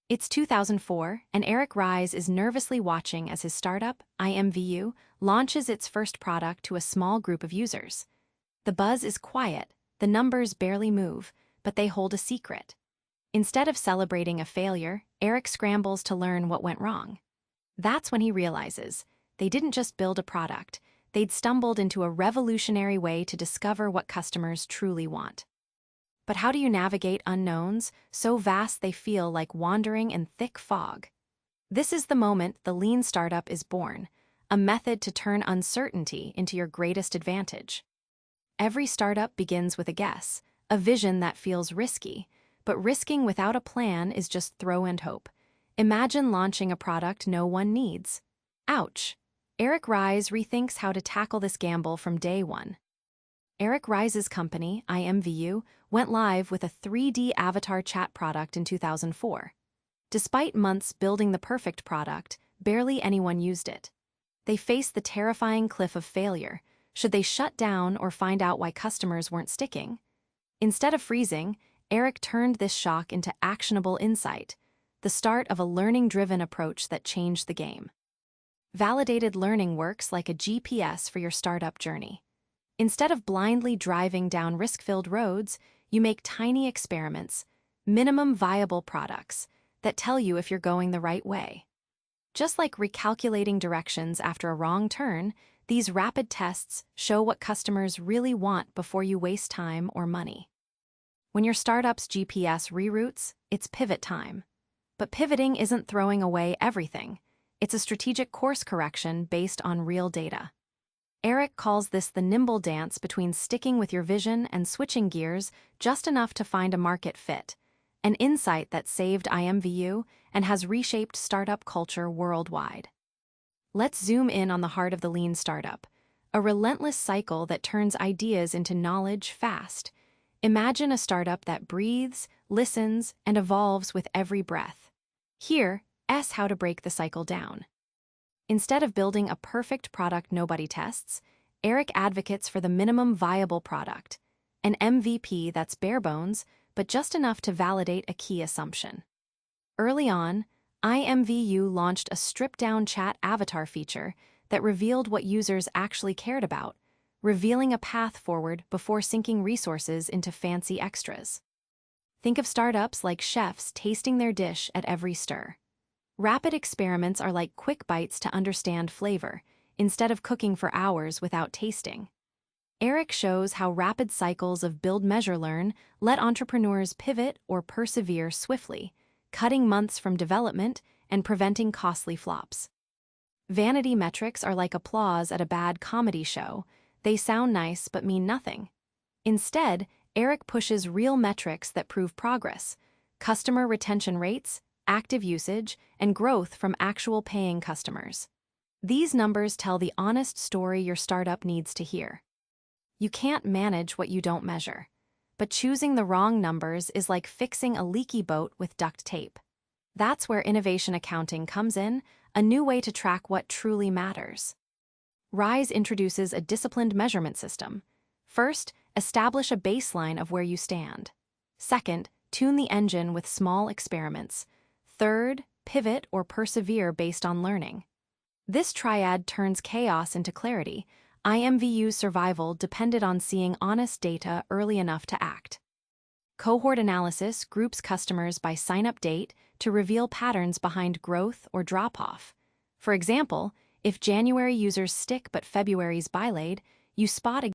It's 2004, and Eric Ries is nervously watching as his startup, IMVU, launches its first product to a small group of users. The buzz is quiet, the numbers barely move, but they hold a secret. Instead of celebrating a failure, Eric scrambles to learn what went wrong. That's when he realizes they didn't just build a product, they'd stumbled into a revolutionary way to discover what customers truly want. But how do you navigate unknowns, so vast they feel like wandering in thick fog? This is the moment the lean startup is born, a method to turn uncertainty into your greatest advantage. Every startup begins with a guess, a vision that feels risky, but risking without a plan is just throw and hope. Imagine launching a product no one needs. Ouch! Eric Ries rethinks how to tackle this gamble from day one. Eric Ries's company, IMVU, went live with a 3D avatar chat product in 2004. Despite months building the perfect product, barely anyone used it. They faced the terrifying cliff of failure. Should they shut down or find out why customers weren't sticking? Instead of freezing, Eric turned this shock into actionable insight, the start of a learning-driven approach that changed the game. Validated learning works like a GPS for your startup journey. Instead of blindly driving down risk-filled roads, you make tiny experiments, minimum viable products, that tell you if you're going the right way. Just like recalculating directions after a wrong turn, these rapid tests show what customers really want before you waste time or money. When your startup's GPS reroutes, it's pivot time. But pivoting isn't throwing away everything. It's a strategic course correction based on real data. Eric calls this the nimble dance between sticking with your vision and switching gears just enough to find a market fit, an insight that saved IMVU and has reshaped startup culture worldwide. Let's zoom in on the heart of the lean startup, a relentless cycle that turns ideas into knowledge fast. Imagine a startup that breathes, listens, and evolves with every breath. Here's how to break the cycle down. Instead of building a perfect product nobody tests, Eric advocates for the minimum viable product, an MVP that's bare bones, but just enough to validate a key assumption. Early on, IMVU launched a stripped-down chat avatar feature that revealed what users actually cared about, revealing a path forward before sinking resources into fancy extras. Think of startups like chefs tasting their dish at every stir. Rapid experiments are like quick bites to understand flavor, instead of cooking for hours without tasting. Eric shows how rapid cycles of build, measure, learn let entrepreneurs pivot or persevere swiftly, cutting months from development and preventing costly flops. Vanity metrics are like applause at a bad comedy show. They sound nice but mean nothing. Instead, Eric pushes real metrics that prove progress: customer retention rates, active usage, and growth from actual paying customers. These numbers tell the honest story your startup needs to hear. You can't manage what you don't measure, but choosing the wrong numbers is like fixing a leaky boat with duct tape. That's where innovation accounting comes in, a new way to track what truly matters. Rise introduces a disciplined measurement system. First, establish a baseline of where you stand. Second, tune the engine with small experiments. Third, pivot or persevere based on learning. This triad turns chaos into clarity. IMVU's survival depended on seeing honest data early enough to act. Cohort analysis groups customers by sign-up date to reveal patterns behind growth or drop-off. For example, if January users stick but February's buylaid, you spot a